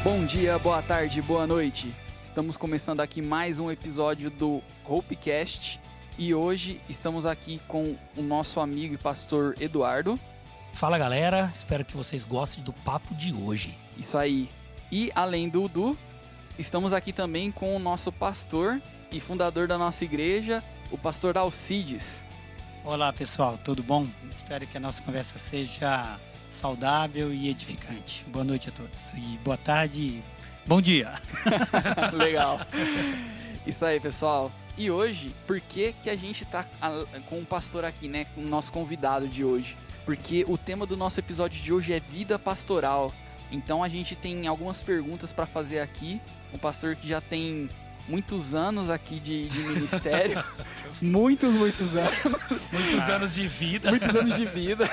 Bom dia, boa tarde, boa noite. Estamos começando aqui mais um episódio do Hopecast e hoje estamos aqui com o nosso amigo e pastor Eduardo. Fala galera, espero que vocês gostem do papo de hoje. Isso aí. E além do Dudu, estamos aqui também com o nosso pastor e fundador da nossa igreja, o pastor Alcides. Olá pessoal, tudo bom? Espero que a nossa conversa seja saudável e edificante. Boa noite a todos e boa tarde e bom dia. Legal. Isso aí, pessoal. E hoje, por que a gente tá com o pastor aqui, né? Com o nosso convidado de hoje? Porque o tema do nosso episódio de hoje é vida pastoral. Então a gente tem algumas perguntas para fazer aqui. Um pastor que já tem muitos anos aqui de ministério. muitos anos. Muitos anos de vida. Muitos anos de vida.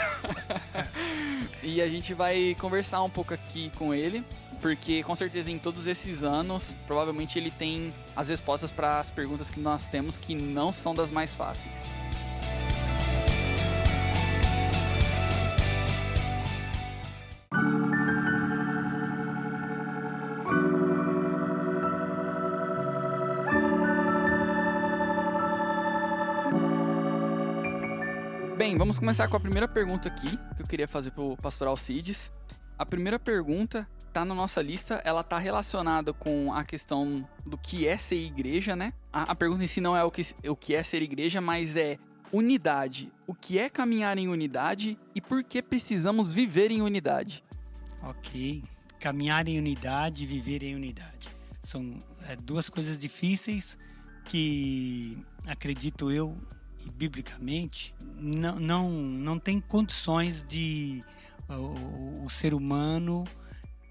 E a gente vai conversar um pouco aqui com ele, porque com certeza em todos esses anos, provavelmente ele tem as respostas para as perguntas que nós temos, que não são das mais fáceis. Bem, vamos começar com a primeira pergunta aqui, que eu queria fazer para o pastor Alcides. A primeira pergunta tá na nossa lista, ela tá relacionada com a questão do que é ser igreja, né? A pergunta em si não é o que é ser igreja, mas é unidade. O que é caminhar em unidade e por que precisamos viver em unidade? Ok, caminhar em unidade e viver em unidade. São duas coisas difíceis que, acredito eu, e biblicamente, não tem condições de o ser humano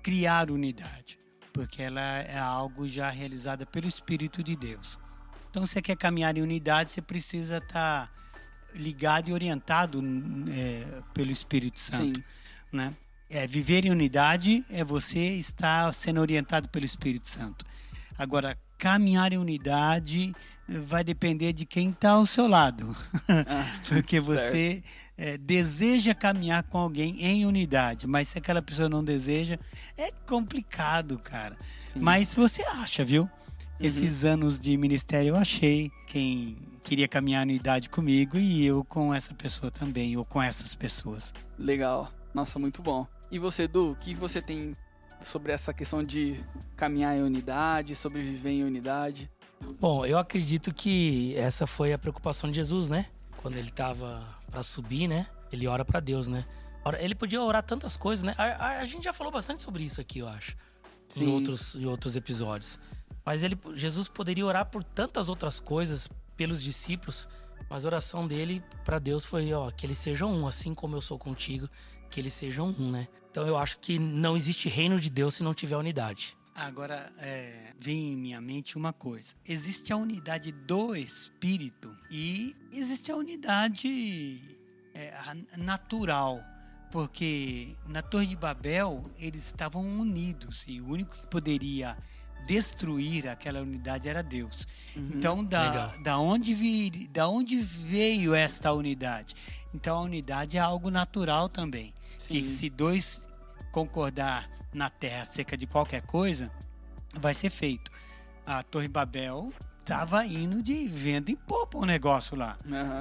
criar unidade, porque ela é algo já realizado pelo Espírito de Deus. Então, se você quer caminhar em unidade, você precisa estar ligado e orientado pelo Espírito Santo, né? Viver em unidade é você estar sendo orientado pelo Espírito Santo. Agora, caminhar em unidade vai depender de quem está ao seu lado. Porque você deseja caminhar com alguém em unidade, mas se aquela pessoa não deseja, é complicado, cara. Sim. Mas você acha, viu? Esses anos de ministério eu achei quem queria caminhar em unidade comigo e eu com essa pessoa também, ou com essas pessoas. Legal. Nossa, muito bom. E você, Du, o que você tem sobre essa questão de caminhar em unidade, sobreviver em unidade? Bom, eu acredito que essa foi a preocupação de Jesus, né? Quando ele estava para subir, né? Ele ora para Deus, né? Ele podia orar tantas coisas, né? A gente já falou bastante sobre isso aqui, eu acho. Sim. Em outros episódios. Mas Jesus poderia orar por tantas outras coisas pelos discípulos, mas a oração dele para Deus foi, que eles sejam um, assim como eu sou contigo, que eles sejam um, né? Então eu acho que não existe reino de Deus se não tiver unidade. Agora, vem em minha mente uma coisa. Existe a unidade do Espírito e existe a unidade natural. Porque na Torre de Babel, eles estavam unidos e o único que poderia destruir aquela unidade era Deus. Então, da onde veio esta unidade? Então, a unidade é algo natural também. Que se dois concordar na terra acerca de qualquer coisa, vai ser feito. A Torre Babel estava indo de vento em popa o negócio lá,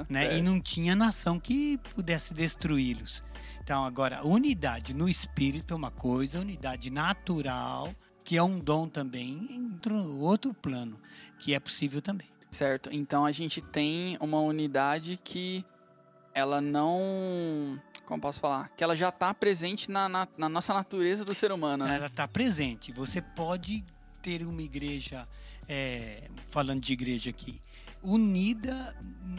né? E não tinha nação que pudesse destruí-los. Então, agora, unidade no espírito é uma coisa, unidade natural, que é um dom também, em outro plano, que é possível também. Certo, então a gente tem uma unidade que ela não... Como posso falar? Que ela já está presente na nossa natureza do ser humano. Né? Ela está presente. Você pode ter uma igreja, falando de igreja aqui, unida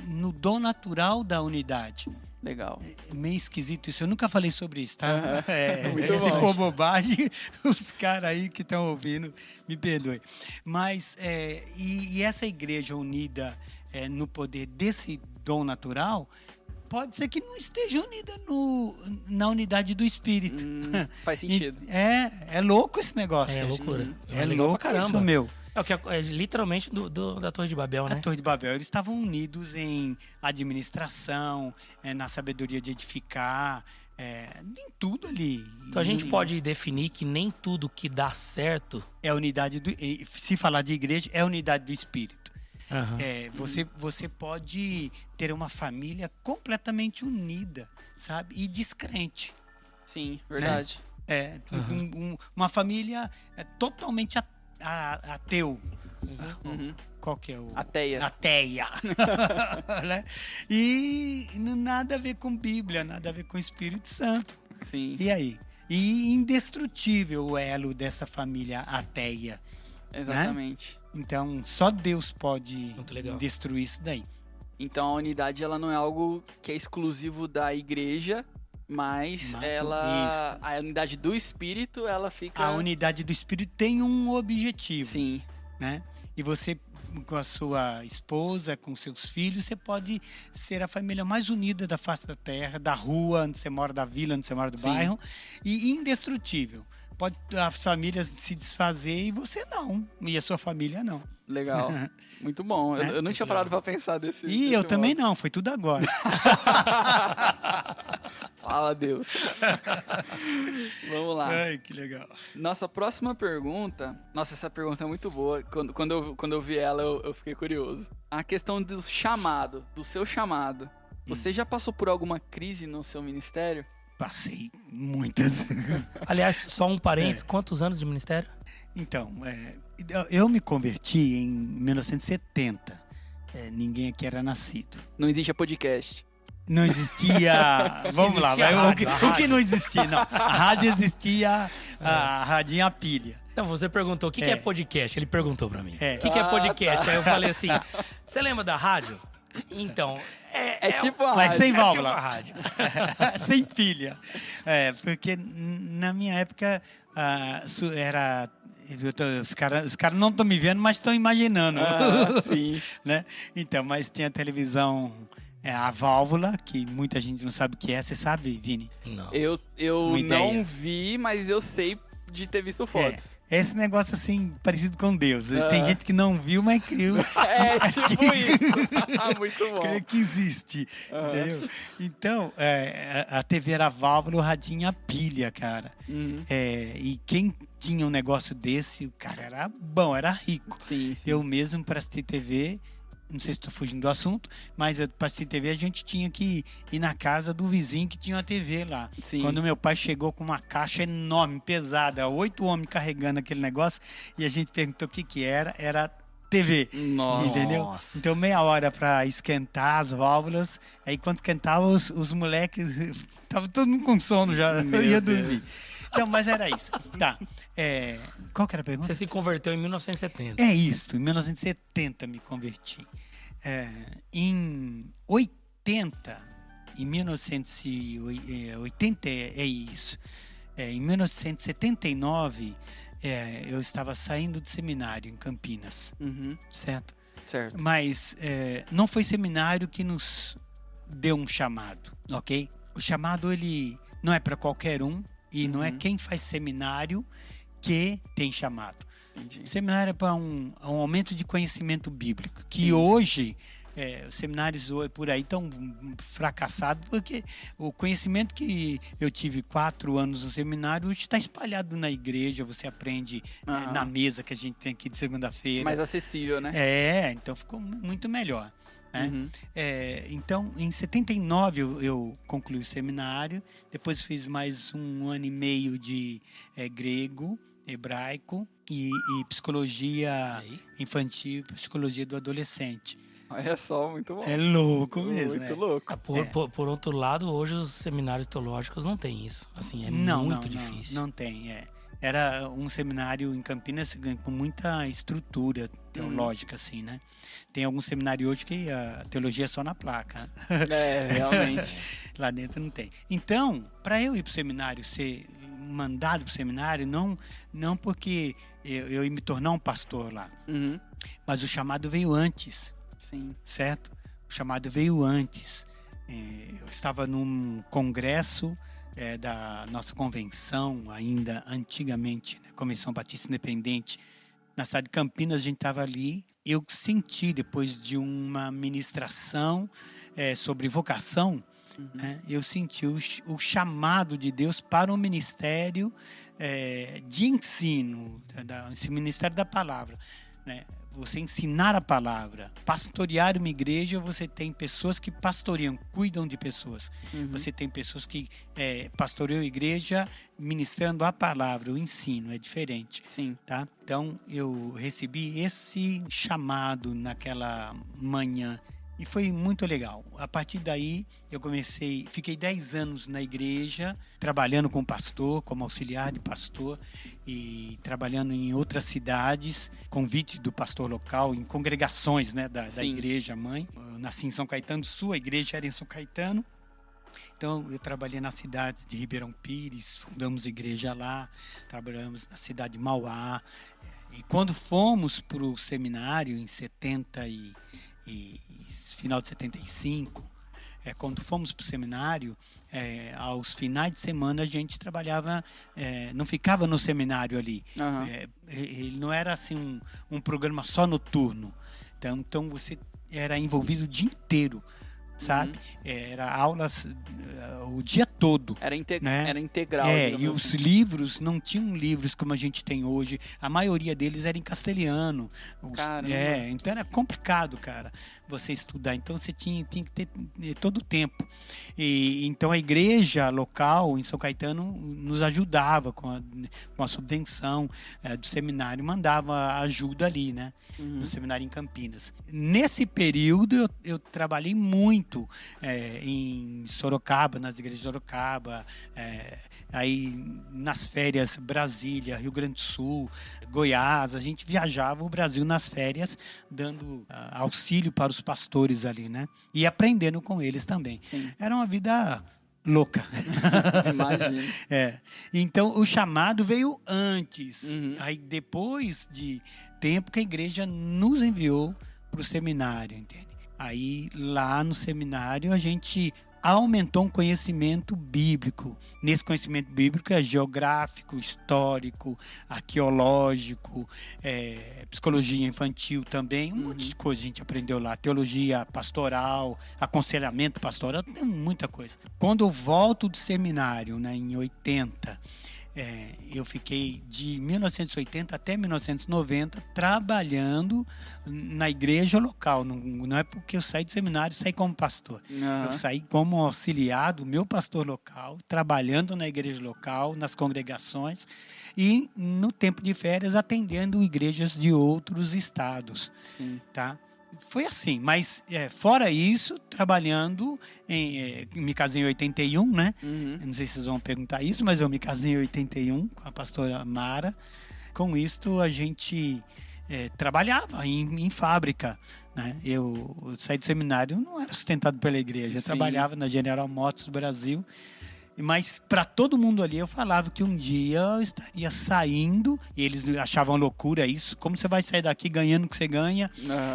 no dom natural da unidade. Legal. É meio esquisito isso. Eu nunca falei sobre isso, tá? Muito se for bobagem, os caras aí que estão ouvindo, me perdoem. Mas, e essa igreja unida no poder desse dom natural, pode ser que não esteja unida na unidade do Espírito. Faz sentido. É louco esse negócio. É loucura. É louco isso, meu. É o que é literalmente da Torre de Babel, né? A Torre de Babel, eles estavam unidos em administração, na sabedoria de edificar, em tudo ali. Então a gente pode definir que nem tudo que dá certo... É unidade se falar de igreja, é unidade do Espírito. Uhum. Você pode ter uma família completamente unida, sabe? E descrente. Sim, verdade. Uma família totalmente ateu. Uhum. Qual que é o... Ateia. Ateia. Né? E nada a ver com Bíblia, nada a ver com Espírito Santo. Sim. E aí? E indestrutível o elo dessa família ateia. Exatamente. Né? Então, só Deus pode destruir isso daí. Então, a unidade ela não é algo que é exclusivo da igreja, mas a unidade do Espírito, ela fica... A unidade do Espírito tem um objetivo. Sim. Né? E você, com a sua esposa, com seus filhos, você pode ser a família mais unida da face da terra, da rua onde você mora, da vila onde você mora, do bairro, e indestrutível. Pode as famílias se desfazer e você não, e a sua família não. Legal. Muito bom. Eu não tinha parado pra pensar desse... E eu também não, foi tudo agora. Fala, Deus. Vamos lá. Ai, que legal. Nossa próxima pergunta... Nossa, essa pergunta é muito boa. Quando eu vi ela, eu fiquei curioso. A questão do chamado, do seu chamado. Você já passou por alguma crise no seu ministério? Passei muitas. Aliás, só um parênteses, quantos anos de ministério? Então, eu me converti em 1970. Ninguém aqui era nascido. Não existe podcast. Não existia... Vamos lá. O que não existia? Não, a rádio existia, a radinha a pilha. Então, você perguntou, o que é podcast? Ele perguntou pra mim. O que é Ah, podcast? tá. Aí eu falei assim, você lembra da rádio? Então, É tipo a Mas rádio. sem válvula. É tipo a rádio. Sem pilha. Porque na minha época era... Os caras não estão me vendo, mas estão imaginando. Sim. Né? Então, mas tinha a televisão... a válvula, que muita gente não sabe o que é. Você sabe, Vini? Não. Eu Uma ideia. não vi, mas eu sei de ter visto fotos. Esse negócio assim, parecido com Deus. Tem gente que não viu, mas criou. Tipo isso. Muito bom. Crê que existe. Entendeu? Então, a TV era a válvula, o radinho a pilha, cara. Uhum. E quem tinha um negócio desse, o cara era bom, era rico. Sim. Eu mesmo, para assistir TV... Não sei se estou fugindo do assunto, mas para assistir TV a gente tinha que ir na casa do vizinho que tinha uma TV lá. Sim. Quando meu pai chegou com uma caixa enorme, pesada, 8 homens carregando aquele negócio, e a gente perguntou o que era TV. Nossa. Entendeu? Então meia hora para esquentar as válvulas, aí quando esquentava os moleques, tava todo mundo com sono já, eu ia dormir. Então, mas era isso. Tá. Qual que era a pergunta? Você se converteu em 1970. É isso, em 1970 me converti. Em 1980, é isso. Em 1979, eu estava saindo do seminário em Campinas, Uhum. certo? Certo. Mas não foi seminário que nos deu um chamado, ok? O chamado, ele não é para qualquer um e não é quem faz seminário que tem chamado. Entendi. Seminário é para um aumento de conhecimento bíblico, que hoje os seminários por aí estão fracassados, porque o conhecimento que eu tive 4 anos no seminário hoje está espalhado na igreja, você aprende na mesa que a gente tem aqui de segunda-feira. Mais acessível, né? Então ficou muito melhor. Né? Uhum. Então, em 79 eu concluí o seminário, depois fiz mais 1 ano e meio de grego, hebraico e psicologia infantil, psicologia do adolescente. Olha só, muito bom. É louco mesmo. Muito louco. Por outro lado, hoje os seminários teológicos não têm isso. Assim, muito difícil. Não tem, Era um seminário em Campinas com muita estrutura teológica, assim, né? Tem algum seminário hoje que a teologia é só na placa. Realmente. Lá dentro não tem. Então, para eu ir para o seminário, ser mandado para o seminário, não porque eu ia me tornar um pastor lá, mas o chamado veio antes. Sim. Certo? O chamado veio antes. Eu estava num congresso da nossa convenção, ainda antigamente, né? Convenção Batista Independente, na cidade de Campinas. A gente estava ali. Eu senti, depois de uma ministração sobre vocação, né? Eu senti o chamado de Deus para o ministério de ensino, esse ministério da palavra, né? Você ensinar a palavra, pastorear uma igreja, você tem pessoas que pastoreiam, cuidam de pessoas. Você tem pessoas que pastoreiam a igreja ministrando a palavra, o ensino, é diferente. Sim. Tá? Então, eu recebi esse chamado naquela manhã e foi muito legal. A partir daí, fiquei 10 anos na igreja, trabalhando com pastor, como auxiliar de pastor, e trabalhando em outras cidades, convite do pastor local, em congregações, né, da igreja mãe. Eu nasci em São Caetano do Sul, a igreja era em São Caetano. Então, eu trabalhei na cidade de Ribeirão Pires, fundamos igreja lá, trabalhamos na cidade de Mauá. E quando fomos para o seminário, em final de 75, quando fomos para o seminário, aos finais de semana a gente trabalhava, não ficava no seminário ali. Ele não era assim um programa só noturno. Então você era envolvido o dia inteiro, sabe? Era aulas o dia todo. Era né? Integral. E os livros não tinham livros como a gente tem hoje. A maioria deles era em castelhano. Então era complicado, cara, você estudar. Então você tinha que ter todo o tempo. Então a igreja local em São Caetano nos ajudava com a subvenção do seminário, mandava ajuda ali, né? No seminário em Campinas. Nesse período eu trabalhei muito em Sorocaba, nas igrejas de Sorocaba, aí nas férias Brasília, Rio Grande do Sul, Goiás. A gente viajava o Brasil nas férias, dando auxílio para os pastores ali, né? E aprendendo com eles também. Sim. Era uma vida louca. Imagina. Então o chamado veio antes. Aí depois de tempo que a igreja nos enviou para o seminário, entende? Aí lá no seminário a gente aumentou um conhecimento bíblico. Nesse conhecimento bíblico geográfico, histórico, arqueológico, psicologia infantil também, um monte de coisa a gente aprendeu lá. Teologia pastoral, aconselhamento pastoral, tem muita coisa. Quando eu volto do seminário, né, em 80, eu fiquei de 1980 até 1990 trabalhando na igreja local. Não é porque eu saí do seminário e saí como pastor. Eu saí como auxiliar do meu pastor local, trabalhando na igreja local, nas congregações e no tempo de férias atendendo igrejas de outros estados. Sim. Tá? Foi assim, mas fora isso, trabalhando, me casei em 81, né? Eu não sei se vocês vão perguntar isso, mas eu me casei em 81 com a pastora Mara. Com isto, a gente trabalhava em fábrica, né? Eu saí do seminário, não era sustentado pela igreja, eu trabalhava na General Motors do Brasil. Mas para todo mundo ali eu falava que um dia eu estaria saindo, e eles achavam loucura isso. Como você vai sair daqui ganhando o que você ganha?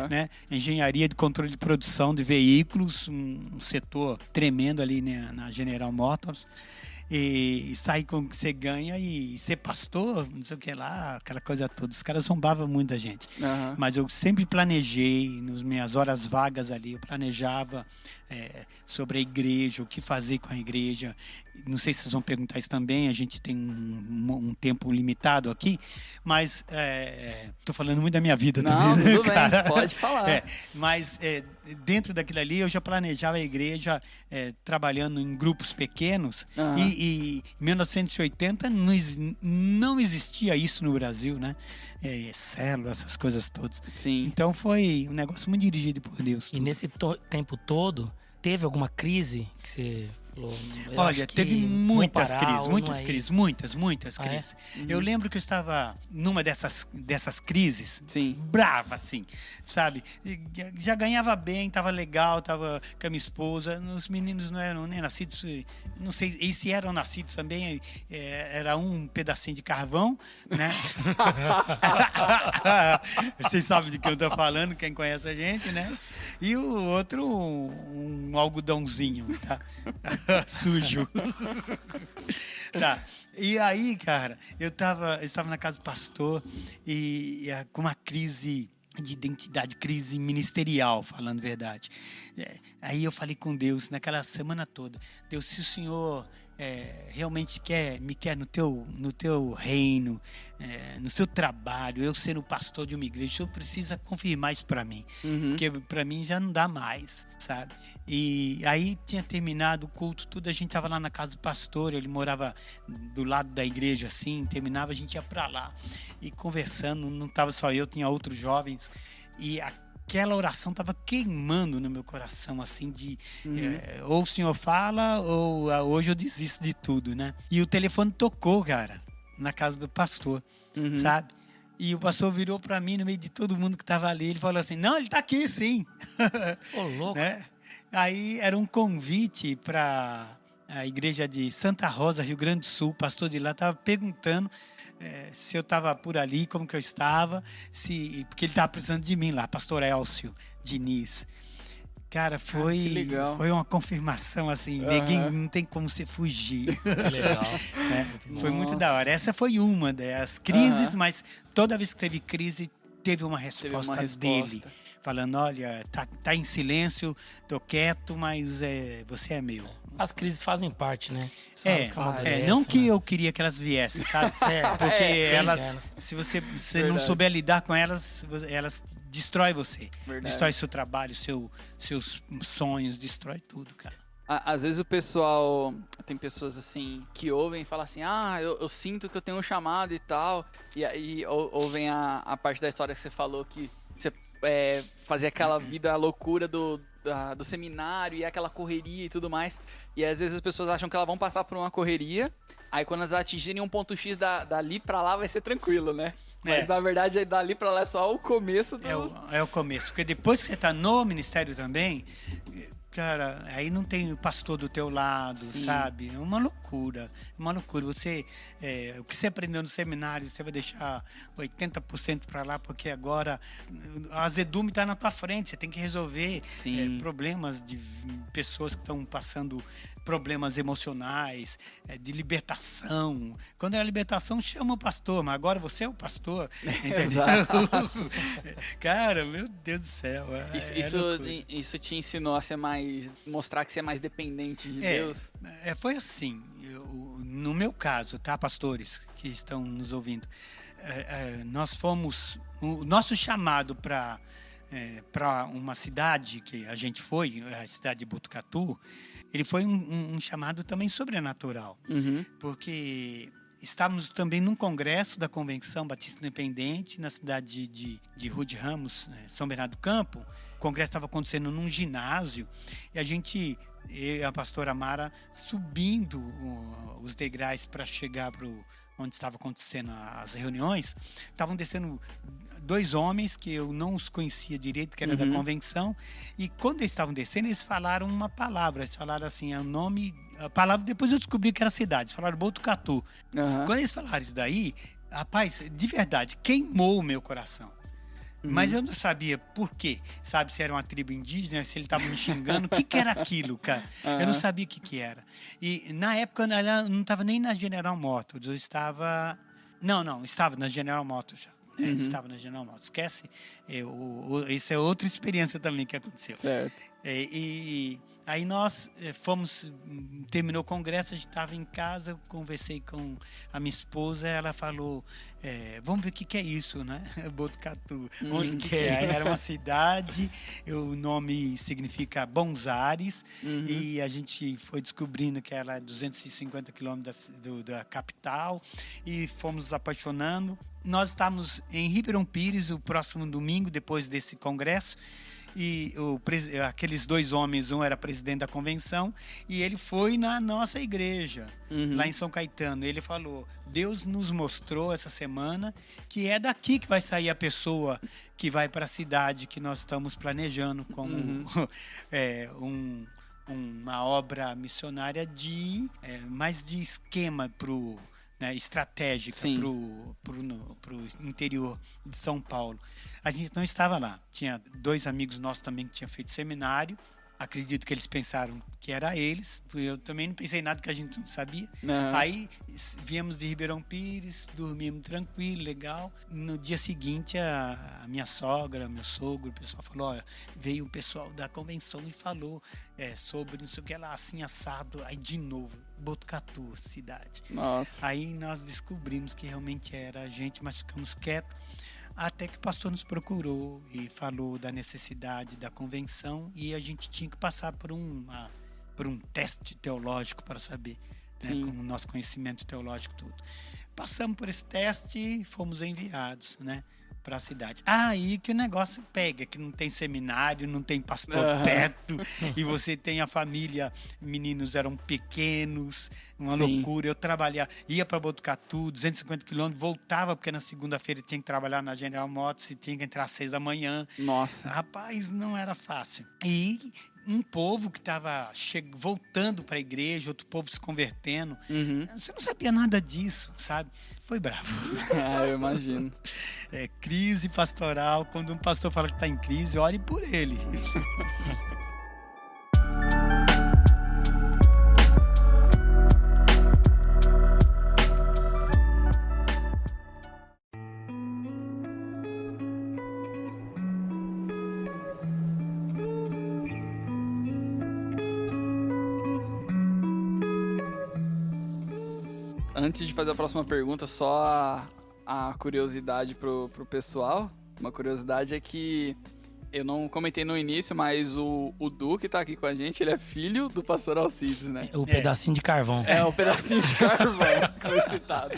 Né? Engenharia de controle de produção de veículos, um setor tremendo ali, né, na General Motors. E sair com o que você ganha e ser pastor, não sei o que lá, aquela coisa toda. Os caras zombavam muito da gente. Mas eu sempre planejei, nas minhas horas vagas ali, eu planejava sobre a igreja, o que fazer com a igreja. Não sei se vocês vão perguntar isso também, a gente tem um tempo limitado aqui, mas estou falando muito da minha vida também. Tudo bem, pode falar. Mas dentro daquilo ali eu já planejava a igreja trabalhando em grupos pequenos. E em 1980 não existia isso no Brasil, né? Célula, essas coisas todas. Sim. Então foi um negócio muito dirigido por Deus. E nesse tempo todo, teve alguma crise que você falou? Olha, teve muitas crises. Uhum. Eu lembro que eu estava numa dessas crises, Sim. brava, assim, sabe? Já ganhava bem, estava legal, estava com a minha esposa. Os meninos não eram nem nascidos, não sei, e se eram nascidos também, era um pedacinho de carvão, né? Vocês sabem de que eu estou falando, quem conhece a gente, né? E o outro, um algodãozinho, tá? Sujo. Tá. E aí, cara, eu estava na casa do pastor e com uma crise de identidade, crise ministerial, falando a verdade. Aí eu falei com Deus naquela semana toda: Deus, se o Senhor realmente me quer no teu reino, no seu trabalho, eu sendo pastor de uma igreja, o Senhor precisa confirmar isso para mim, porque para mim já não dá mais, sabe? E aí tinha terminado o culto, tudo, a gente estava lá na casa do pastor, ele morava do lado da igreja, assim, terminava, a gente ia para lá e conversando, não estava só eu, tinha outros jovens, e aquela oração estava queimando no meu coração, assim, ou o Senhor fala, ou hoje eu desisto de tudo, né? E o telefone tocou, cara, na casa do pastor, sabe? E o pastor virou para mim, no meio de todo mundo que estava ali, ele falou assim: não, ele está aqui, sim. Ô, louco. Né? Aí era um convite para a igreja de Santa Rosa, Rio Grande do Sul. O pastor de lá estava perguntando se eu estava por ali, como que eu estava, porque ele estava precisando de mim lá, pastor Elcio Diniz. Cara, foi uma confirmação, assim, ninguém, não tem como você fugir. Que legal. Foi muito da hora. Essa foi uma das crises, mas toda vez que teve crise, teve uma resposta dele. Falando: olha, tá em silêncio, tô quieto, mas você é meu. As crises fazem parte, né? Não que eu queria que elas viessem, sabe? Porque elas, se você não souber lidar com elas destrói você. Verdade. Destrói seu trabalho, seus sonhos, destrói tudo, cara. Às vezes o pessoal, tem pessoas assim que ouvem e falam assim: eu sinto que eu tenho um chamado e tal, e aí ouvem a parte da história que você falou, que você fazer aquela vida loucura do seminário e aquela correria e tudo mais. E às vezes as pessoas acham que elas vão passar por uma correria, aí quando elas atingirem um ponto X dali pra lá vai ser tranquilo, né? Mas na verdade dali pra lá é só o começo do... É o começo, porque depois que você tá no ministério também, cara, aí não tem o pastor do teu lado, sim, sabe? É uma loucura, Você, o que você aprendeu no seminário, você vai deixar 80% para lá, porque agora a azedume está na tua frente, você tem que resolver problemas de pessoas que estão passando problemas emocionais, de libertação. Quando era libertação, chama o pastor, mas agora você é o pastor, entendeu? Cara, meu Deus do céu. Isso te ensinou a ser mais, mostrar que você é mais dependente de Deus? Foi assim, no meu caso, tá, pastores que estão nos ouvindo, nós fomos, o nosso chamado para uma cidade que a gente foi, a cidade de Botucatu, ele foi um chamado também sobrenatural, porque estávamos também num congresso da Convenção Batista Independente na cidade de Rude Ramos, São Bernardo do Campo. O congresso estava acontecendo num ginásio e eu e a pastora Mara subindo os degraus para chegar para onde estava acontecendo as reuniões. Estavam descendo 2 homens que eu não os conhecia direito, que era da convenção, e quando eles estavam descendo, eles falaram uma palavra. Eles falaram assim, a palavra, depois eu descobri que era cidade, eles falaram Botucatu. Quando eles falaram isso daí, rapaz, de verdade, queimou o meu coração. Mas eu não sabia por quê, sabe? Se era uma tribo indígena, se ele estava me xingando, o que era aquilo, cara? Eu não sabia o que era. E na época eu não estava nem na General Motors, eu estava... Não, estava na General Motors já. Estava na General Motors. Esquece, isso é outra experiência também que aconteceu. Certo. E aí nós terminou o congresso, a gente estava em casa, eu conversei com a minha esposa, ela falou, vamos ver o que é isso, né? Botucatu. Onde que é? Era uma cidade, o nome significa Bons Ares, e a gente foi descobrindo que era 250 quilômetros da capital, e fomos nos apaixonando. Nós estávamos em Ribeirão Pires o próximo domingo, depois desse congresso, e aqueles 2 homens, um era presidente da convenção, e ele foi na nossa igreja, lá em São Caetano. Ele falou, Deus nos mostrou essa semana que é daqui que vai sair a pessoa que vai para a cidade que nós estamos planejando como uma obra missionária mais de esquema estratégica para o interior de São Paulo. A gente não estava lá. Tinha 2 amigos nossos também que tinham feito seminário, Acredito que eles pensaram que era eles. Eu também não pensei nada que a gente não sabia. Uhum. Aí viemos de Ribeirão Pires, dormimos tranquilo, legal. No dia seguinte, a minha sogra, meu sogro, o pessoal falou, olha, veio o pessoal da convenção e falou sobre não sei o que lá, assim, assado. Aí de novo, Botucatu, cidade. Nossa. Aí nós descobrimos que realmente era a gente, mas ficamos quietos. Até que o pastor nos procurou e falou da necessidade da convenção e a gente tinha que passar por um teste teológico para saber, né, com o nosso conhecimento teológico tudo. Passamos por esse teste e fomos enviados, né, para a cidade. Aí que o negócio pega, que não tem seminário, não tem pastor perto, e você tem a família, meninos eram pequenos, uma loucura. Eu trabalhava, ia para Botucatu, 250 quilômetros, voltava, porque na segunda-feira tinha que trabalhar na General Motors e tinha que entrar às 6 da manhã. Nossa. Rapaz, não era fácil. E um povo que estava voltando para a igreja, outro povo se convertendo. Você não sabia nada disso, sabe? Foi bravo. Eu imagino. Crise pastoral. Quando um pastor fala que está em crise, ore por ele. Antes de fazer a próxima pergunta, só a curiosidade pro pessoal. Uma curiosidade é que eu não comentei no início, mas o Du, que tá aqui com a gente, ele é filho do pastor Alcides, né? O pedacinho de carvão. O pedacinho de carvão que foi citado.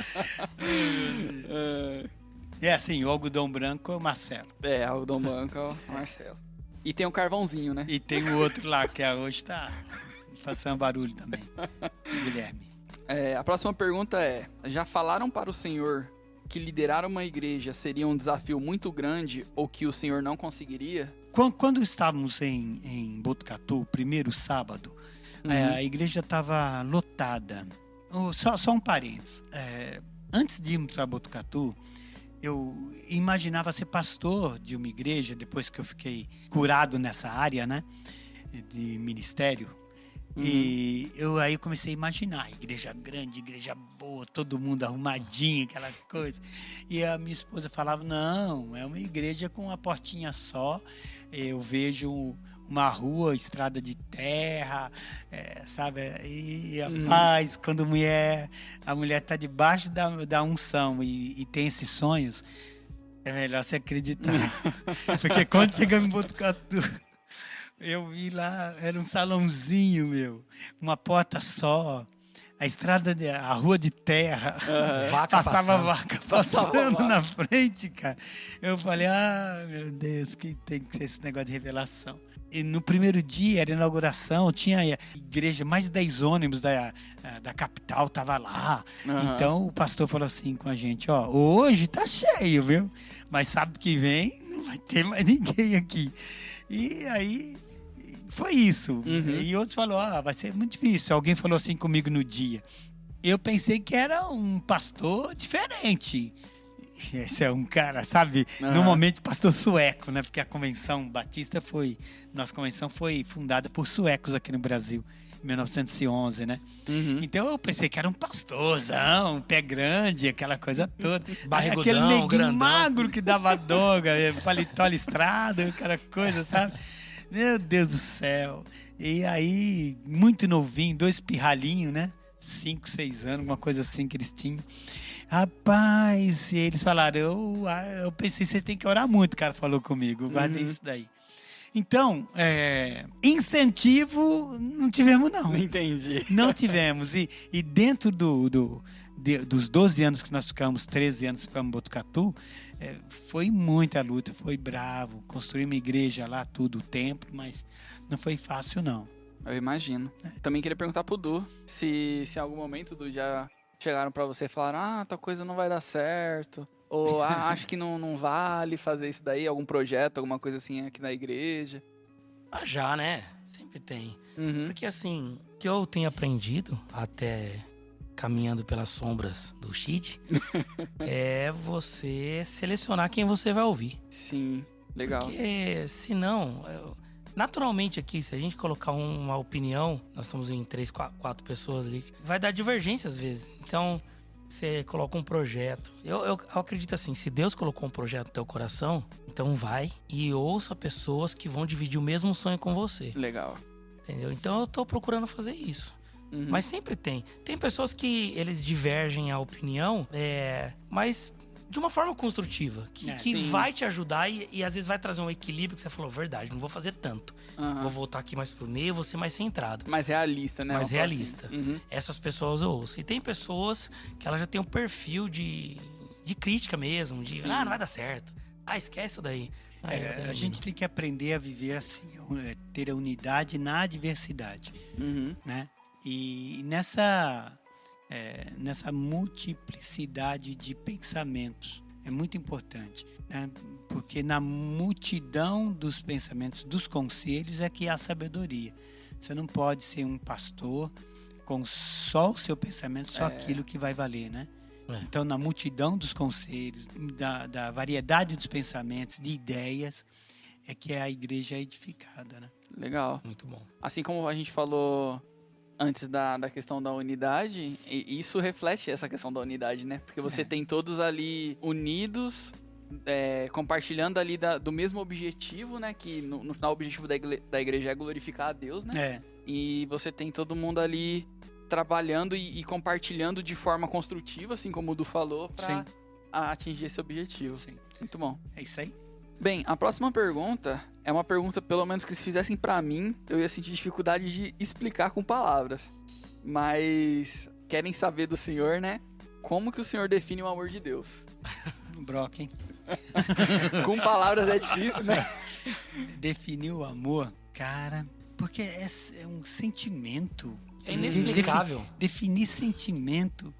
Assim, o algodão branco é o Marcelo. O algodão branco é o Marcelo. E tem o carvãozinho, né? E tem o outro lá, que hoje tá passando barulho também. Guilherme. A próxima pergunta é: já falaram para o senhor que liderar uma igreja seria um desafio muito grande ou que o senhor não conseguiria? Quando estávamos em Botucatu, primeiro sábado, a igreja estava lotada. Só um parênteses. Antes de irmos para Botucatu, eu imaginava ser pastor de uma igreja, depois que eu fiquei curado nessa área, né, de ministério. E aí eu comecei a imaginar, igreja grande, igreja boa, todo mundo arrumadinho, aquela coisa. E a minha esposa falava, não, é uma igreja com uma portinha só, eu vejo uma rua, estrada de terra, sabe? E rapaz, quando a mulher está debaixo da unção e tem esses sonhos, é melhor você acreditar. Porque quando chegamos em Botucatu, eu vi lá, era um salãozinho, uma porta só, a rua de terra, passava vaca passando na frente, cara. Eu falei, meu Deus, que tem que ser esse negócio de revelação. E no primeiro dia, era a inauguração, tinha a igreja, mais de 10 ônibus da capital tava lá. Então o pastor falou assim com a gente, hoje tá cheio, viu? Mas sábado que vem não vai ter mais ninguém aqui. E aí foi isso. E outros falaram, vai ser muito difícil. Alguém falou assim comigo no dia. Eu pensei que era um pastor diferente. Esse é um cara, sabe? Normalmente pastor sueco, né? Porque a convenção batista nossa convenção foi fundada por suecos aqui no Brasil, em 1911, né? Então eu pensei que era um pastorzão, pé grande, aquela coisa toda. Barrigudão, aquele neguinho grandão, magro que dava doga, paletó listrado, aquela coisa, sabe? Meu Deus do céu. E aí, muito novinho, 2 pirralhinhos, né? 5, 6 anos, uma coisa assim que eles tinham. Rapaz, e eles falaram, eu pensei, vocês têm que orar muito, o cara falou comigo, eu guardei isso daí. Então, incentivo não tivemos, não. Entendi. Não tivemos. E dentro dos 12 anos que nós ficamos, 13 anos que ficamos em Botucatu, foi muita luta, foi bravo. Construir uma igreja lá, tudo, o templo, mas não foi fácil, não. Eu imagino. Também queria perguntar pro Du se em algum momento, Du, já chegaram pra você e falaram, tal coisa não vai dar certo, ou acho que não vale fazer isso daí, algum projeto, alguma coisa assim aqui na igreja. Já, né? Sempre tem. Porque assim, o que eu tenho aprendido até caminhando pelas sombras do Chid é você selecionar quem você vai ouvir. Sim, legal. Porque senão, naturalmente aqui, se a gente colocar uma opinião, nós estamos em 3, 4 pessoas ali, vai dar divergência às vezes. Então, você coloca um projeto. Eu acredito assim, se Deus colocou um projeto no teu coração, então vai e ouça pessoas que vão dividir o mesmo sonho com você. Legal. Entendeu? Então eu tô procurando fazer isso. Uhum. Mas sempre tem. Tem pessoas que eles divergem a opinião, mas de uma forma construtiva. Que vai te ajudar e às vezes vai trazer um equilíbrio que você falou, verdade, não vou fazer tanto. Vou voltar aqui mais pro meio, vou ser mais centrado. Mais realista, né? Mais realista. Assim. Uhum. Essas pessoas eu ouço. E tem pessoas que elas já têm um perfil de crítica mesmo, de não vai dar certo. Esquece isso daí. A gente tem que aprender a viver assim, ter a unidade na adversidade, né? E nessa multiplicidade de pensamentos é muito importante, né? Porque na multidão dos pensamentos, dos conselhos é que há sabedoria. Você não pode ser um pastor com só o seu pensamento, só aquilo que vai valer, né? Então, na multidão dos conselhos, da variedade dos pensamentos, de ideias, é que a igreja é edificada, né? Legal. Muito bom. Assim como a gente falou antes da questão da unidade, isso reflete essa questão da unidade, né? Porque você tem todos ali unidos, compartilhando ali do mesmo objetivo, né? Que no final o objetivo da igreja é glorificar a Deus, né? E você tem todo mundo ali trabalhando e compartilhando de forma construtiva, assim como o Du falou, para atingir esse objetivo. Sim. Muito bom. É isso aí. Bem, a próxima pergunta é uma pergunta, pelo menos que se fizessem pra mim, eu ia sentir dificuldade de explicar com palavras. Mas querem saber do senhor, né? Como que o senhor define o amor de Deus? Brock, hein? Com palavras é difícil, né? Definir o amor, cara, porque é um sentimento. É inexplicável. Definir sentimento,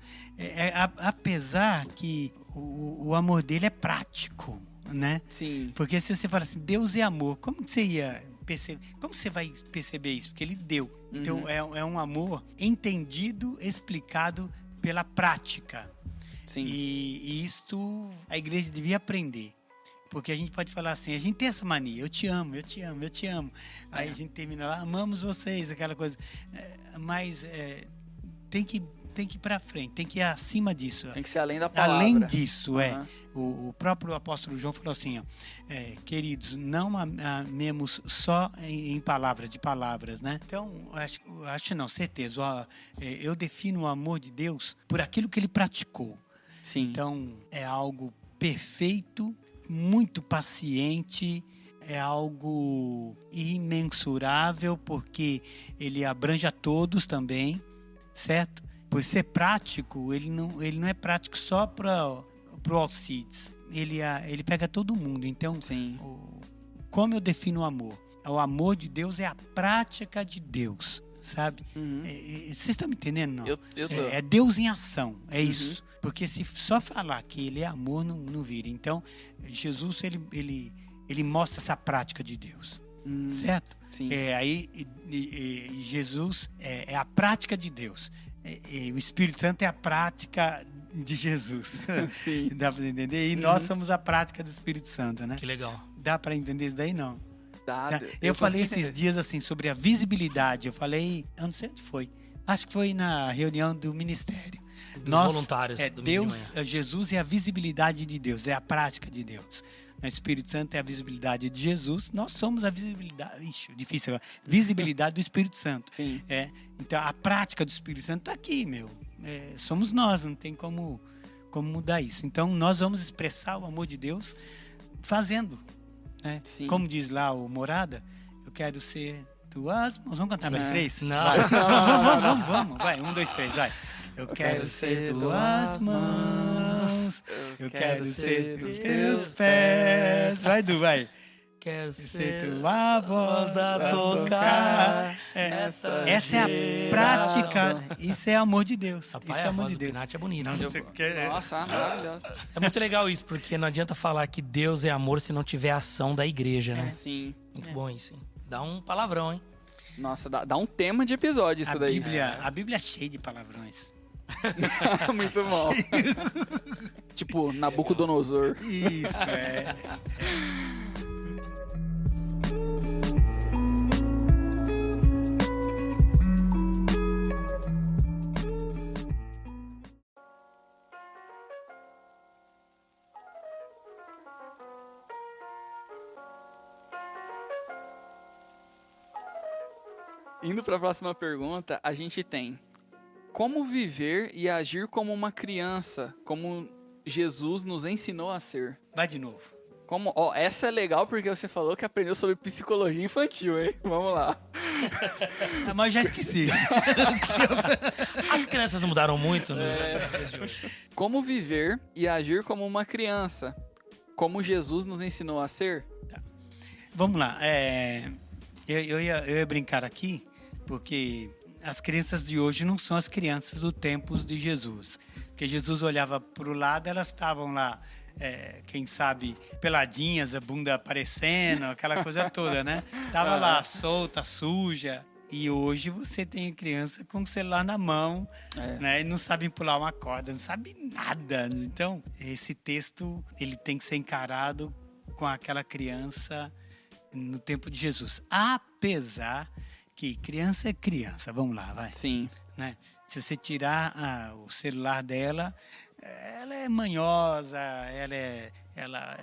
apesar que o amor dele é prático, né? Sim. Porque se você fala assim, Deus é amor, como que você ia perceber? Como você vai perceber isso? Porque ele deu. Então é um amor entendido, explicado pela prática. Sim. E isto a igreja devia aprender. Porque a gente pode falar assim, a gente tem essa mania, eu te amo, eu te amo, eu te amo. Aí a gente termina lá, amamos vocês, aquela coisa. Mas tem que ir para frente, tem que ir acima disso. Tem que ser além da palavra. Além disso, o próprio apóstolo João falou assim, queridos, não amemos só em palavras, de palavras, né? Então, acho não, certeza, eu defino o amor de Deus por aquilo que ele praticou. Sim. Então, é algo perfeito, muito paciente, é algo imensurável, porque ele abrange a todos também, certo? Por ser prático, ele não é prático só para o Alcides, ele pega todo mundo. Então, como eu defino o amor? O amor de Deus é a prática de Deus, sabe? Vocês estão me entendendo, não? Eu tô. É Deus em ação, é isso. Porque se só falar que ele é amor, não vira. Então, Jesus, ele mostra essa prática de Deus, certo? Sim. Aí Jesus é a prática de Deus. O Espírito Santo é a prática de Jesus. Sim. Dá para entender? E nós somos a prática do Espírito Santo, né? Que legal. Dá para entender isso daí, não? Dá. Eu falei esses dias assim sobre a visibilidade. Eu falei, eu não sei onde foi. Acho que foi na reunião do ministério. Dos voluntários. Deus, Jesus é a visibilidade de Deus, é a prática de Deus. O Espírito Santo é a visibilidade de Jesus. Nós somos a visibilidade. Ixi, difícil agora. Visibilidade do Espírito Santo. Sim. Então a prática do Espírito Santo está aqui, meu. Somos nós, não tem como mudar isso. Então nós vamos expressar o amor de Deus fazendo. Né? Como diz lá o Morada, eu quero ser tuas mãos. Vamos cantar mais 3? Não. Vamos. Vai, 1, 2, 3, vai. Eu quero ser tuas mãos. Eu quero ser teus pés. Vai, Du, vai. Quero ser tua voz a tocar. Essa é a prática. Isso é amor de Deus. Rapaz, isso é amor a voz de do Deus. Pinati é bonita. Nossa, maravilhoso. É muito legal isso, porque não adianta falar que Deus é amor se não tiver ação da igreja, né? Sim. Muito bom isso, hein? Dá um palavrão, hein? Nossa, dá um tema de episódio isso daí. A Bíblia é cheia de palavrões. Muito bom. Tipo, Nabucodonosor. Isso, Indo para a próxima pergunta, a gente tem: como viver e agir como uma criança, como Jesus nos ensinou a ser? Vai de novo. Como, essa é legal porque você falou que aprendeu sobre psicologia infantil, hein? Vamos lá. Mas já esqueci. As crianças mudaram muito, né? Como viver e agir como uma criança, como Jesus nos ensinou a ser? Vamos lá. Eu ia brincar aqui, porque as crianças de hoje não são as crianças do tempo de Jesus. Porque Jesus olhava para o lado, elas estavam lá, quem sabe, peladinhas, a bunda aparecendo, aquela coisa toda, né? Tava lá solta, suja. E hoje você tem criança com o celular na mão, né? E não sabem pular uma corda, não sabe nada. Então, esse texto, ele tem que ser encarado com aquela criança no tempo de Jesus. Apesar que criança é criança, vamos lá, vai. Sim. Né? Se você tirar o celular dela, ela é manhosa, ela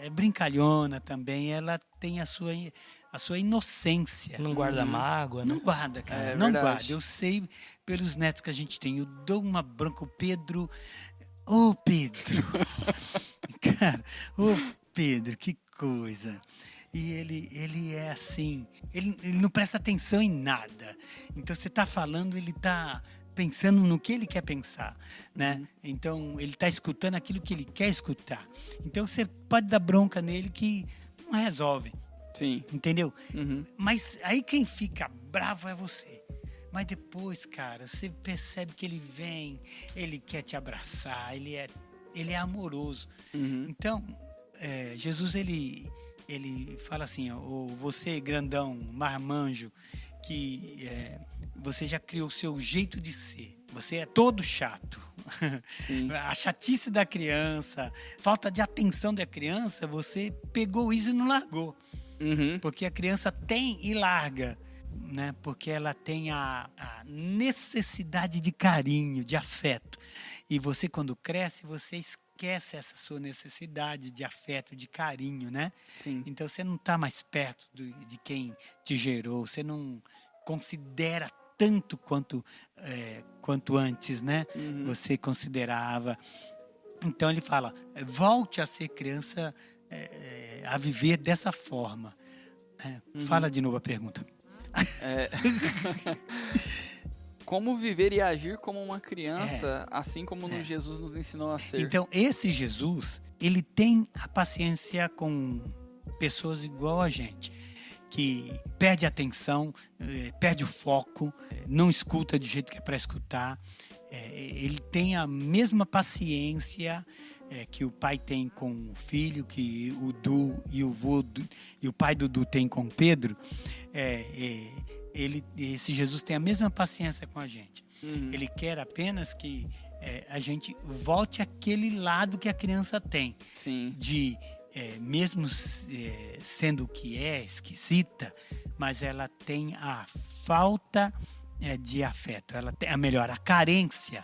é brincalhona também, ela tem a sua inocência. Não guarda mágoa, né? Não guarda, cara, não verdade. guarda. Eu sei pelos netos que a gente tem. Eu dou uma bronca, o Pedro... Ô, Pedro! Cara, ô, Pedro, que coisa... E ele é assim, ele não presta atenção em nada. Então, você está falando, ele está pensando no que ele quer pensar, né? Então, ele está escutando aquilo que ele quer escutar. Então, você pode dar bronca nele que não resolve. Sim. Entendeu? Uhum. Mas aí quem fica bravo é você. Mas depois, cara, você percebe que ele vem, ele quer te abraçar, ele é amoroso. Uhum. Então, Jesus, ele fala assim, você grandão, marmanjo, que você já criou o seu jeito de ser. Você é todo chato. A chatice da criança, falta de atenção da criança, você pegou isso e não largou. Uhum. Porque a criança tem e larga, né? Porque ela tem a necessidade de carinho, de afeto. E você, quando cresce, você esquece essa sua necessidade de afeto, de carinho, né? Sim. Então, você não está mais perto de quem te gerou, você não considera tanto quanto antes, né? Uhum. Você considerava. Então, ele fala, volte a ser criança, a viver dessa forma. Né? Fala de novo a pergunta. Como viver e agir como uma criança, assim como Jesus nos ensinou a ser. Então, esse Jesus, ele tem a paciência com pessoas igual a gente, que perde a atenção, perde o foco, não escuta do jeito que é para escutar. Ele tem a mesma paciência que o pai tem com o filho, que o Du e o pai do Du tem com o Pedro. Esse Jesus tem a mesma paciência com a gente. Uhum. Ele quer apenas que a gente volte àquele lado que a criança tem. Sim. De, mesmo sendo o que é, esquisita, mas ela tem a falta de afeto. Ela tem, a carência.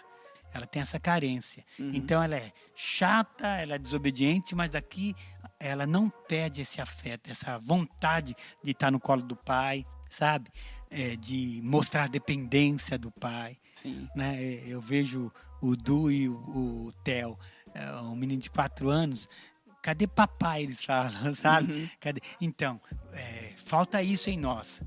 Ela tem essa carência. Uhum. Então, ela é chata, ela é desobediente, mas daqui ela não perde esse afeto, essa vontade de estar no colo do pai, sabe? De mostrar dependência do pai. Sim. Né? Eu vejo o Du e o Theo, um menino de 4 anos, cadê papai, eles falam, sabe? Uhum. Cadê? Então, falta isso em nós.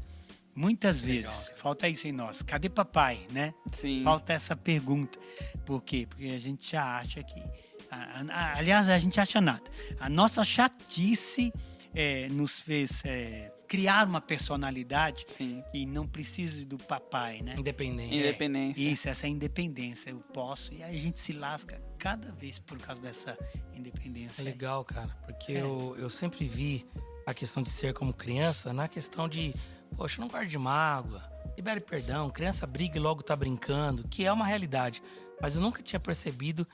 Muitas vezes, falta isso em nós. Cadê papai, né? Sim. Falta essa pergunta. Por quê? Porque a gente já acha que... aliás, a gente acha nada. A nossa chatice nos fez... criar uma personalidade que não precise do papai, né? Independência. Isso, essa independência. Eu posso. E aí a gente se lasca cada vez por causa dessa independência. É legal, cara. Porque eu sempre vi a questão de ser como criança na questão de, poxa, não guarde mágoa, libere perdão, criança briga e logo tá brincando, que é uma realidade. Mas eu nunca tinha percebido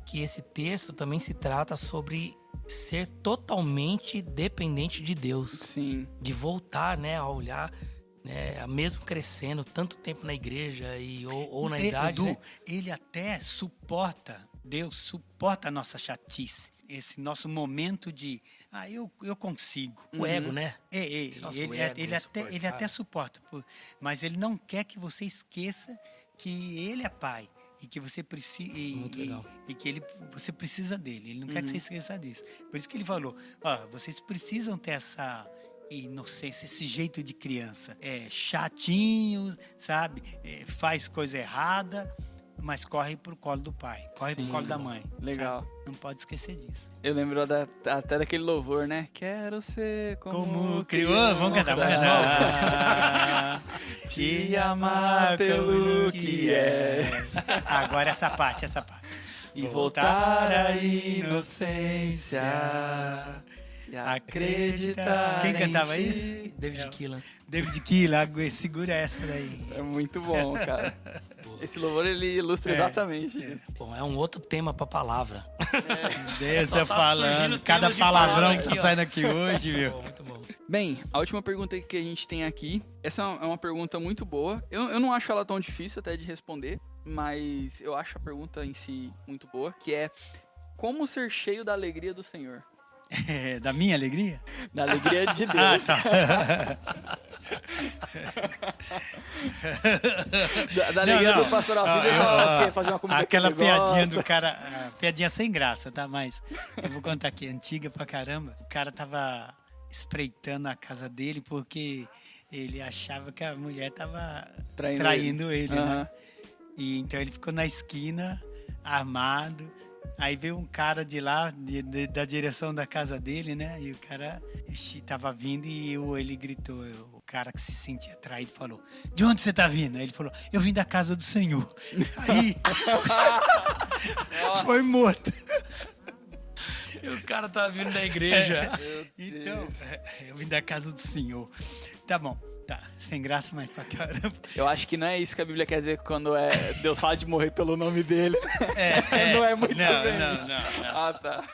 que esse texto também se trata sobre ser totalmente dependente de Deus. Sim. De voltar, né, a olhar né? Mesmo crescendo tanto tempo na igreja ou na idade, Edu, né? ele até suporta, Deus suporta a nossa chatice, esse nosso momento de, eu consigo. O ego, né? Ele até suporta, mas ele não quer que você esqueça que ele é pai e que você precisa você precisa dele. Ele não quer que você esqueça disso. Por isso que ele falou, vocês precisam ter essa inocência, esse jeito de criança. É chatinho, sabe? Faz coisa errada, mas corre pro colo do pai, corre pro colo da mãe. Legal. Sabe? Não pode esquecer disso. Eu lembro até daquele louvor, né? Quero ser como criou. Vamos cantar. Te amar pelo que és. Agora essa parte. E voltar à inocência. Acreditar. Quem cantava em ti. isso? David Keelan. Segura essa daí. É muito bom, cara. Esse louvor, ele ilustra exatamente isso. Bom, é um outro tema pra palavra. Deus Só tá falando, surgindo cada temas de palavrão palavra que tá aqui, ó. saindo aqui hoje, viu? Muito bom. Bem, a última pergunta que a gente tem aqui, essa é uma pergunta muito boa. Eu não acho ela tão difícil até de responder, mas eu acho a pergunta em si muito boa, que é: como ser cheio da alegria do Senhor? Da minha alegria? Da alegria de Deus. Tá. Da alegria do pastor Alcides, fazer uma comida aquela que ele piadinha gosta. do cara, piadinha sem graça, tá? Mas eu vou contar aqui, antiga pra caramba. O cara tava espreitando a casa dele porque ele achava que a mulher tava traindo ele, né? E então ele ficou na esquina, armado. Aí veio um cara de lá, da direção da casa dele, né? E o cara tava vindo e ele gritou. O cara que se sentia traído falou: de onde você tá vindo? Aí ele falou: eu vim da casa do Senhor. Aí foi morto. E o cara tá vindo da igreja. Então, eu vim da casa do Senhor. Tá bom. Tá, sem graça, mas pra caramba. Eu acho que não é isso que a Bíblia quer dizer quando Deus fala de morrer pelo nome dele. Não é muito bem. Não. Ah, tá.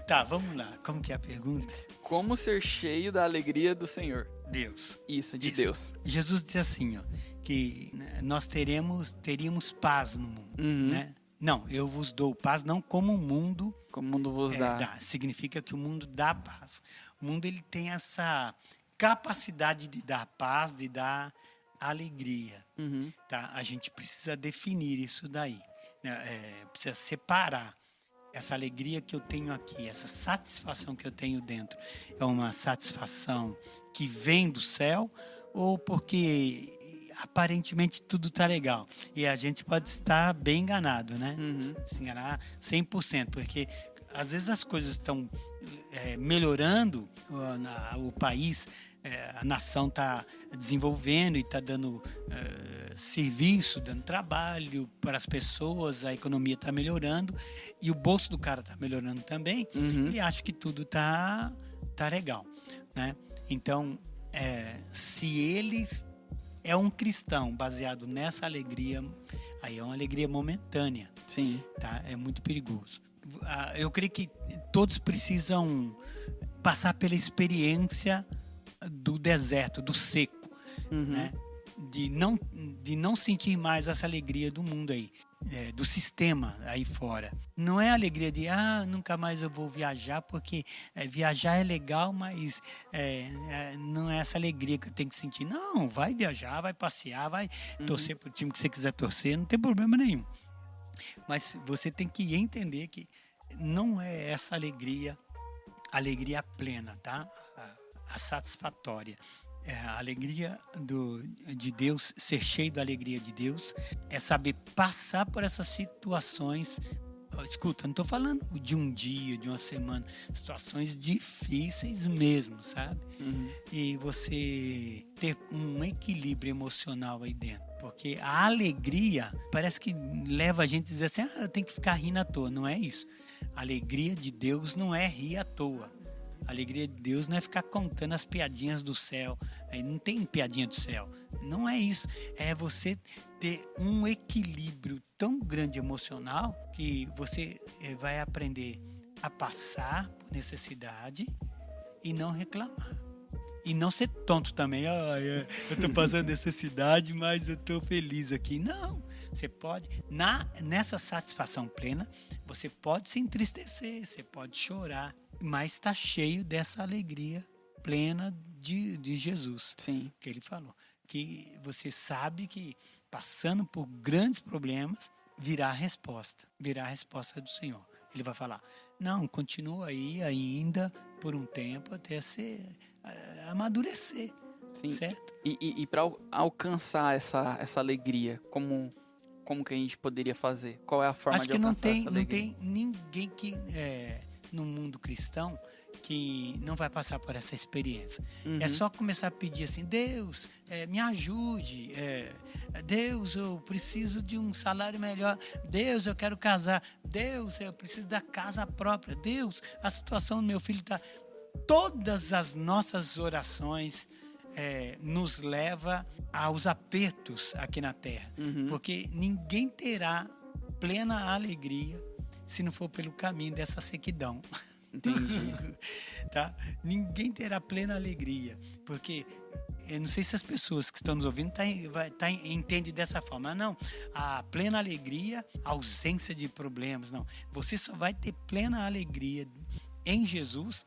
Tá, vamos lá. Como que é a pergunta? Como ser cheio da alegria do Senhor? Deus. Isso, de Deus. Jesus disse assim, ó, que nós teríamos paz no mundo, né? Não, eu vos dou paz, não como o mundo... Como o mundo vos dá. Significa que o mundo dá paz. O mundo, ele tem essa capacidade de dar paz, de dar alegria. Tá? A gente precisa definir isso daí. Precisa separar essa alegria que eu tenho aqui, essa satisfação que eu tenho dentro. É uma satisfação que vem do céu ou porque aparentemente tudo está legal. E a gente pode estar bem enganado, né? Se enganar 100%, porque às vezes as coisas estão melhorando, o país, a nação está desenvolvendo e está dando serviço, dando trabalho para as pessoas, a economia está melhorando e o bolso do cara está melhorando também. Ele acha que tudo tá legal, né? Então, se eles é um cristão baseado nessa alegria, aí é uma alegria momentânea. Sim. Tá? É muito perigoso. Eu creio que todos precisam passar pela experiência do deserto, do seco, né? De não sentir mais essa alegria do mundo aí, do sistema aí fora. Não é a alegria de, nunca mais eu vou viajar, porque viajar é legal, mas não é essa alegria que eu tenho que sentir. Não, vai viajar, vai passear, vai torcer pro time que você quiser torcer, não tem problema nenhum. Mas você tem que entender que não é essa alegria plena, tá? A satisfatória. A alegria de Deus, ser cheio da alegria de Deus, é saber passar por essas situações. Escuta, não estou falando de um dia, de uma semana, situações difíceis mesmo, sabe? E você ter um equilíbrio emocional aí dentro. Porque a alegria parece que leva a gente a dizer assim, eu tenho que ficar rindo à toa. Não é isso. A alegria de Deus não é rir à toa. A alegria de Deus não é ficar contando as piadinhas do céu. Aí não tem piadinha do céu. Não é isso. É você ter um equilíbrio tão grande emocional que você vai aprender a passar por necessidade e não reclamar. E não ser tonto também. Eu tô passando necessidade, mas eu tô feliz aqui. Não, você pode, nessa satisfação plena, você pode se entristecer, você pode chorar, mas está cheio dessa alegria plena de Jesus. Sim. Que ele falou. Que você sabe que passando por grandes problemas, virá a resposta do Senhor. Ele vai falar, não, continua aí ainda por um tempo até você amadurecer. Sim. Certo? E para alcançar essa alegria, como que a gente poderia fazer? Qual é a forma Acho de que não alcançar essa tem alegria? ninguém que no mundo cristão que não vai passar por essa experiência. Uhum. É só começar a pedir assim, Deus, me ajude. Deus, eu preciso de um salário melhor. Deus, eu quero casar. Deus, eu preciso da casa própria. Deus, a situação do meu filho está... Todas as nossas orações nos leva aos apertos aqui na terra. Uhum. Porque ninguém terá plena alegria se não for pelo caminho dessa sequidão. Entendi. Tá? Ninguém terá plena alegria. Porque eu não sei se as pessoas que estão nos ouvindo entendem dessa forma. Não, a plena alegria, a ausência de problemas. Não, você só vai ter plena alegria em Jesus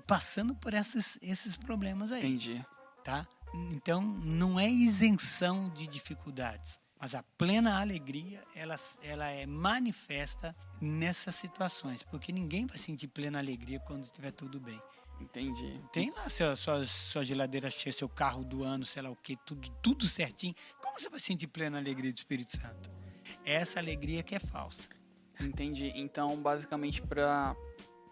passando por esses problemas aí. Entendi. Tá? Então, não é isenção de dificuldades, mas a plena alegria, ela é manifesta nessas situações, porque ninguém vai sentir plena alegria quando estiver tudo bem. Entendi. Tem lá sua geladeira cheia, seu carro do ano, sei lá o que, tudo certinho. Como você vai sentir plena alegria do Espírito Santo? Essa alegria que é falsa. Entendi. Então, basicamente, para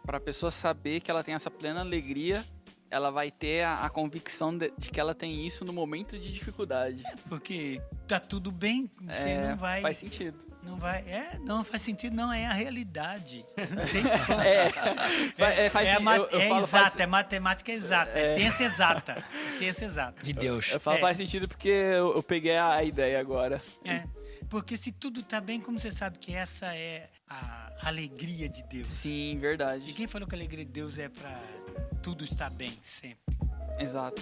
a pessoa saber que ela tem essa plena alegria, ela vai ter a convicção de que ela tem isso no momento de dificuldade. Porque tá tudo bem, você não vai... Faz sentido. Não vai... não faz sentido, não, é a realidade. Não tem como. É matemática exata, é ciência exata. É ciência exata. De Deus. Eu falo faz sentido porque eu peguei a ideia agora. Porque se tudo tá bem, como você sabe que essa é a alegria de Deus? Sim, E verdade. quem falou que a alegria de Deus é para tudo estar bem sempre? Exato.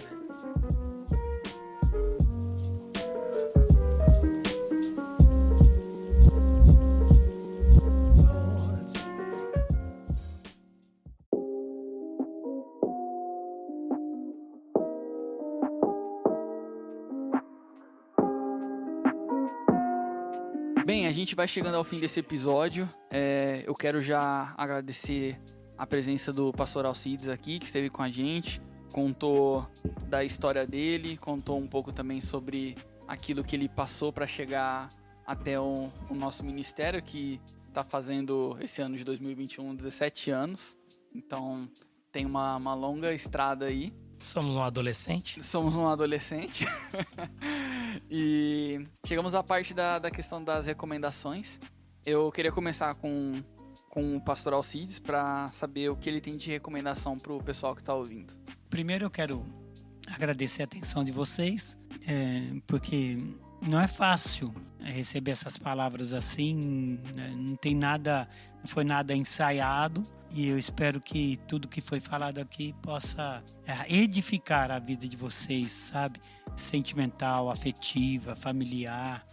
Bem, a gente vai chegando ao fim desse episódio. Eu quero já agradecer a presença do pastor Alcides aqui, que esteve com a gente, contou da história dele, contou um pouco também sobre aquilo que ele passou para chegar até o nosso ministério, que está fazendo esse ano de 2021 17 anos. Então tem uma longa estrada aí. Somos um adolescente. E chegamos à parte da questão das recomendações. Eu queria começar com o pastor Alcides para saber o que ele tem de recomendação para o pessoal que está ouvindo. Primeiro eu quero agradecer a atenção de vocês, porque não é fácil receber essas palavras assim, não foi nada ensaiado. E eu espero que tudo que foi falado aqui possa edificar a vida de vocês, sabe? Sentimental, afetiva, familiar,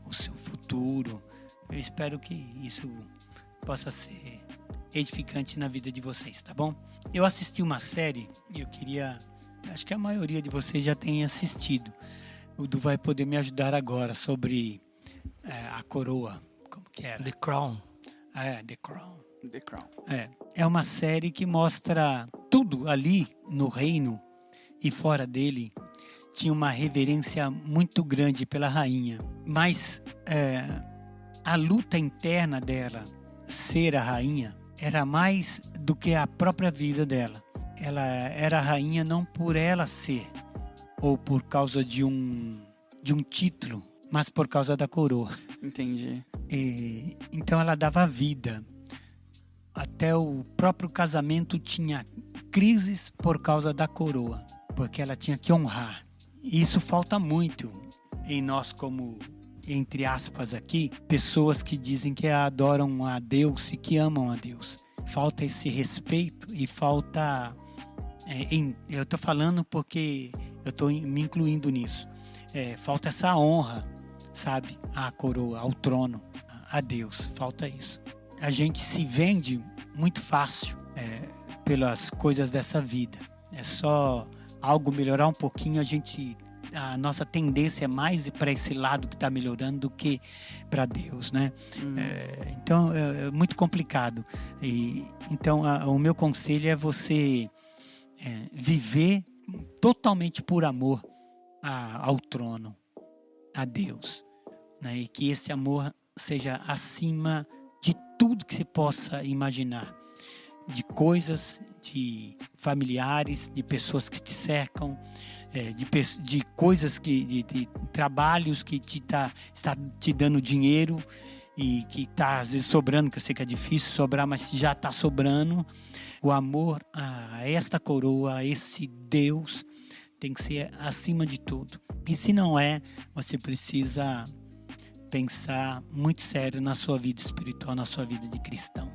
o seu futuro. Eu espero que isso possa ser edificante na vida de vocês, tá bom? Eu assisti uma série e acho que a maioria de vocês já tem assistido. O Du vai poder me ajudar agora sobre a coroa, como que era? The Crown. The Crown. The Crown. É uma série que mostra tudo ali no reino e fora dele. Tinha uma reverência muito grande pela rainha. Mas a luta interna dela, ser a rainha, era mais do que a própria vida dela. Ela era a rainha não por ela ser, ou por causa de um título, mas por causa da coroa. Entendi. Então ela dava vida. Até o próprio casamento tinha crises por causa da coroa, porque ela tinha que honrar. E isso falta muito em nós, como, entre aspas aqui, pessoas que dizem que adoram a Deus e que amam a Deus. Falta esse respeito e falta Eu estou falando porque eu estou me incluindo nisso. Falta essa honra, sabe? À coroa, ao trono, a Deus. Falta isso. A gente se vende muito fácil pelas coisas dessa vida. É só algo melhorar um pouquinho, a nossa tendência é mais para esse lado que está melhorando do que para Deus, né? Então é muito complicado. Então o meu conselho é você viver totalmente por amor ao trono, a Deus, né? E que esse amor seja acima de tudo que você possa imaginar, de coisas, de familiares, de pessoas que te cercam, de coisas de trabalhos que está te dando dinheiro e que está às vezes sobrando, que eu sei que é difícil sobrar, mas já está sobrando. O amor a esta coroa, a esse Deus, tem que ser acima de tudo. E se não é, você precisa pensar muito sério na sua vida espiritual, na sua vida de cristão.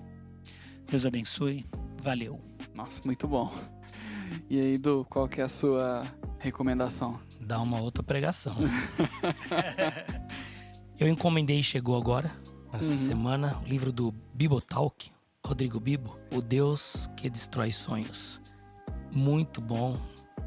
Deus abençoe. Valeu. Nossa, muito bom. E aí, Du, qual que é a sua recomendação? Dá uma outra pregação. Eu encomendei e chegou agora, essa semana, o livro do Bibotalk, Rodrigo Bibo, O Deus que Destrói Sonhos. Muito bom,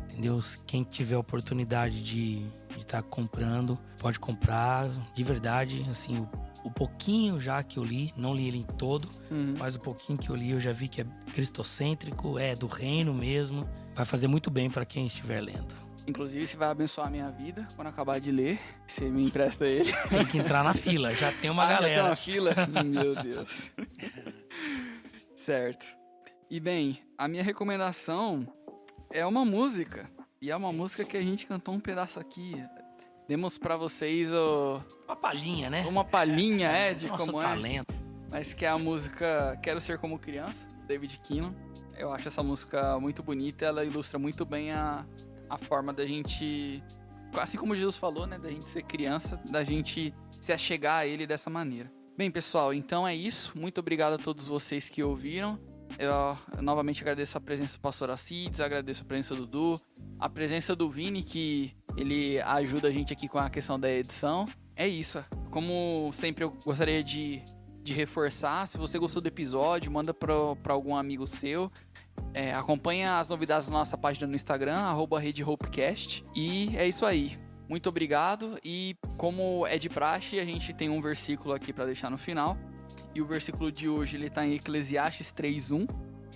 entendeu? Quem tiver a oportunidade de estar comprando, pode comprar, de verdade, assim, o pouquinho já que eu li, não li ele em todo, mas o pouquinho que eu li eu já vi que é cristocêntrico, é do reino mesmo, vai fazer muito bem para quem estiver lendo. Inclusive, você vai abençoar a minha vida quando acabar de ler. Você me empresta ele. Tem que entrar na fila, já tem uma galera. Já tem uma fila? Meu Deus. Certo. E bem, a minha recomendação é uma música. E é uma música que a gente cantou um pedaço aqui. Demos pra vocês uma palhinha, né? Uma palhinha, de nosso como talento. Mas que é a música Quero Ser Como Criança, David Keelan. Eu acho essa música muito bonita. Ela ilustra muito bem a forma da gente, assim como Jesus falou, né, da gente ser criança, da gente se achegar a ele dessa maneira. Bem, pessoal, então é isso. Muito obrigado a todos vocês que ouviram. Eu novamente agradeço a presença do pastor Alcides, agradeço a presença do Du, a presença do Vini, que ele ajuda a gente aqui com a questão da edição. É isso. Como sempre, eu gostaria de reforçar, se você gostou do episódio, manda para algum amigo seu. Acompanha as novidades na nossa página no Instagram, @RedeHopeCast. E é isso aí. Muito obrigado. E como é de praxe, a gente tem um versículo aqui para deixar no final. E o versículo de hoje ele está em Eclesiastes 3:1,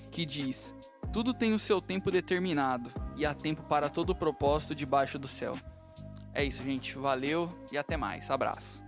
que diz: tudo tem o seu tempo determinado, e há tempo para todo propósito debaixo do céu. É isso, gente. Valeu e até mais. Abraço.